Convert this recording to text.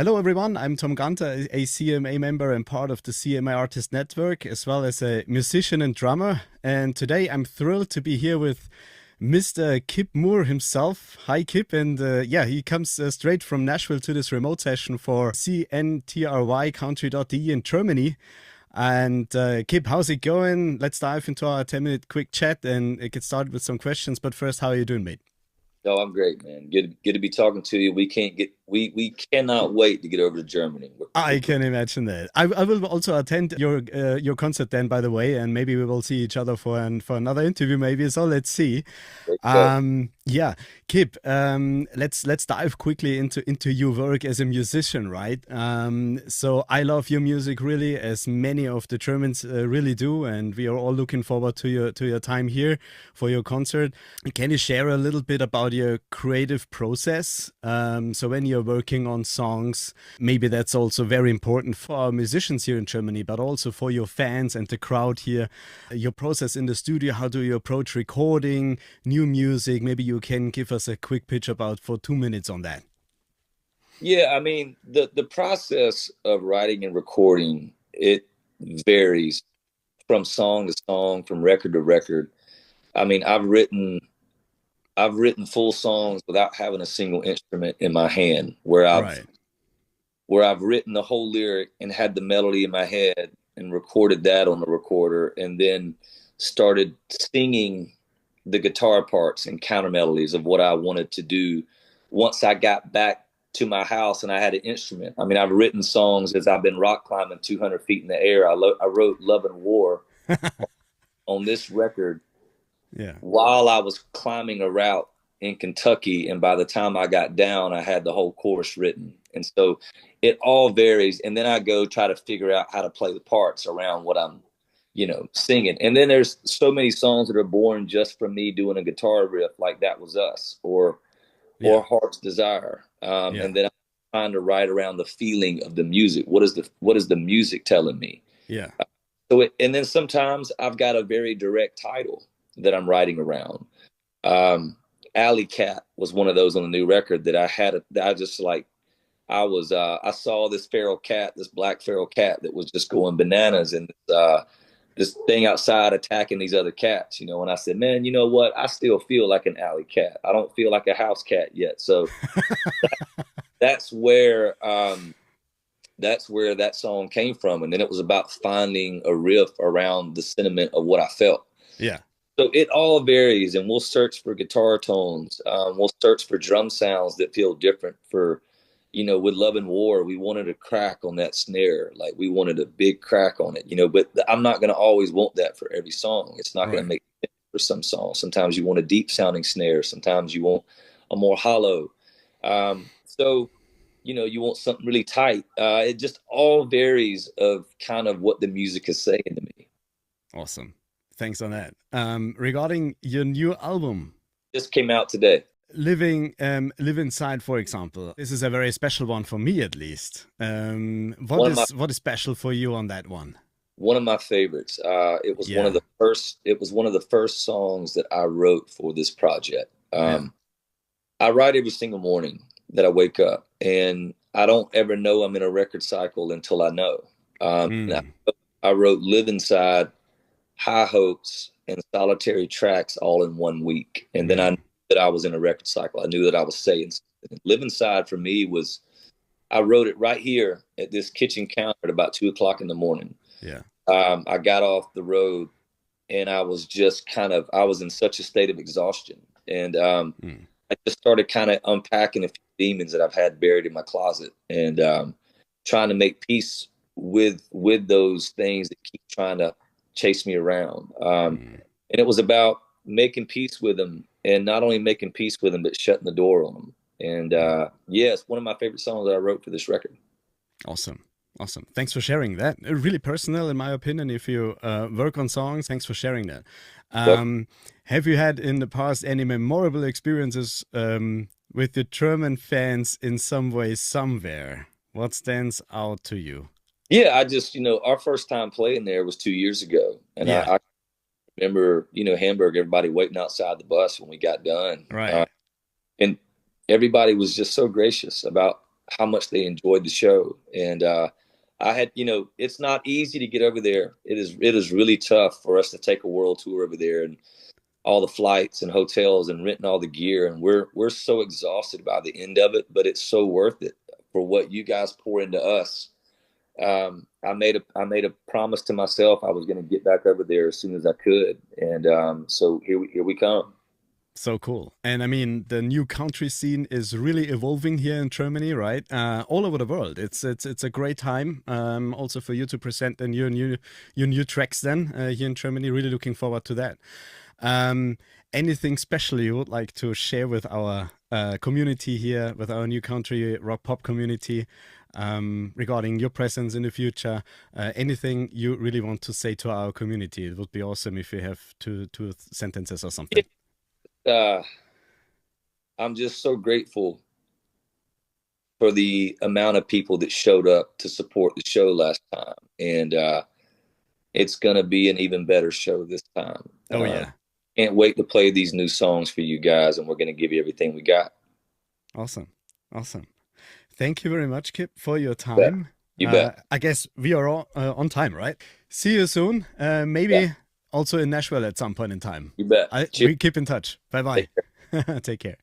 Hello, everyone. I'm Tom Gunter, a CMA member and part of the CMA Artist Network, as well as a musician and drummer. And today I'm thrilled to be here with Mr. Kip Moore himself. Hi, Kip. And yeah, he comes straight from Nashville to this remote session for CNTRY Country.de in Germany. And Kip, how's it going? Let's dive into our 10-minute quick chat and get started with some questions. But first, how are you doing, mate? Oh, I'm great, man. Good to be talking to you. We cannot wait to get over to Germany. I can imagine that. I will also attend your concert then, by the way, and maybe we will see each other for another interview, maybe. So let's see. There you go. Yeah, Kip. Let's dive quickly into your work as a musician, right? So I love your music really, as many of the Germans really do, and we are all looking forward to your time here for your concert. Can you share a little bit about your creative process? So when you're working on songs, maybe that's also very important for our musicians here in Germany, but also for your fans and the crowd here. Your process in the studio, how do you approach recording new music? Maybe you can give us a quick pitch about for 2 minutes on that. Yeah, I mean the process of writing and recording, it varies from song to song, from record to record. I mean, I've written full songs without having a single instrument in my hand, Right. where I've written the whole lyric and had the melody in my head and recorded that on the recorder, and then started singing the guitar parts and counter melodies of what I wanted to do once I got back to my house and I had an instrument. I mean, I've written songs as I've been rock climbing 200 feet in the air. I wrote Love and War on this record Yeah. while I was climbing a route in Kentucky. And by the time I got down, I had the whole chorus written. And so it all varies. And then I go try to figure out how to play the parts around what I'm, singing. And then there's so many songs that are born just from me doing a guitar riff, like That Was Us Yeah. or Heart's Desire. Yeah. And then I'm trying to write around the feeling of the music. What is the music telling me? Yeah. And then sometimes I've got a very direct title that I'm writing around. Alley Cat was one of those on the new record that I had. That I just like. I saw this feral cat, this black feral cat that was just going bananas, and this thing outside attacking these other cats. And I said, man, you know what? I still feel like an alley cat. I don't feel like a house cat yet. So that's where that song came from, and then it was about finding a riff around the sentiment of what I felt. Yeah. So it all varies, and we'll search for guitar tones. We'll search for drum sounds that feel different. With Love and War, we wanted a crack on that snare, like we wanted a big crack on it. But I'm not going to always want that for every song. It's not going to Right. make sense for some songs. Sometimes you want a deep sounding snare. Sometimes you want a more hollow. So you want something really tight. It just all varies of kind of what the music is saying to me. Awesome. Thanks on that. Regarding your new album, Just came out today. Live Inside, for example, this is a very special one for me, at least. What One of my is what is special for you on that one? one of my favorites. It was one of Yeah. the first. It was one of the first songs that I wrote for this project. Yeah. I write every single morning that I wake up, and I don't ever know I'm in a record cycle until I know. And Mm. I wrote Live Inside, High Hopes, and Solitary Tracks all in 1 week, and then I Yeah. knew that I was in a record cycle. I knew that I was saying something. Live Inside for me was I wrote it right here at this kitchen counter at about 2 o'clock in the morning. Yeah. I got off the road, and I was just I was in such a state of exhaustion. And Mm. I just started kind of unpacking a few demons that I've had buried in my closet, and trying to make peace with those things that keep trying to chase me around. Mm. And it was about making peace with them, and not only making peace with them, but shutting the door on them. And Mm. yeah, it's one of my favorite songs that I wrote for this record. Awesome. Awesome. Thanks for sharing that. Really personal, in my opinion, if you work on songs. Thanks for sharing that. Well, Have you had in the past any memorable experiences with the German fans in some way, somewhere? What stands out to you? yeah, our first time playing there was 2 years ago, and Yeah. I remember, Hamburg, everybody waiting outside the bus when we got done. Right. And everybody was just so gracious about how much they enjoyed the show. And I had, you know, it's not easy to get over there. It is really tough for us to take a world tour over there, and all the flights and hotels and renting all the gear. And we're so exhausted by the end of it, but it's so worth it for what you guys pour into us. I made a promise to myself I was going to get back over there as soon as I could, and so here we come. So cool. And I mean, the new country scene is really evolving here in Germany, right? All over the world. It's a great time. Also for you to present the your new tracks then here in Germany. Really looking forward to that. Um, Anything special you would like to share with our community here, with our new country rock pop community, regarding your presence in the future? Anything you really want to say to our community? It would be awesome if you have two sentences or something. Uh, I'm just so grateful for the amount of people that showed up to support the show last time, and it's going to be an even better show this time. Oh yeah. Can't wait to play these new songs for you guys, and we're going to give you everything we got. Awesome. Awesome. Thank you very much, Kip, for your You bet. time. You bet. I guess we are all, on time, right? See you soon. Maybe Yeah, also in Nashville at some point in time. you bet. We Cheers. keep in touch. Bye bye. Take care. Take care.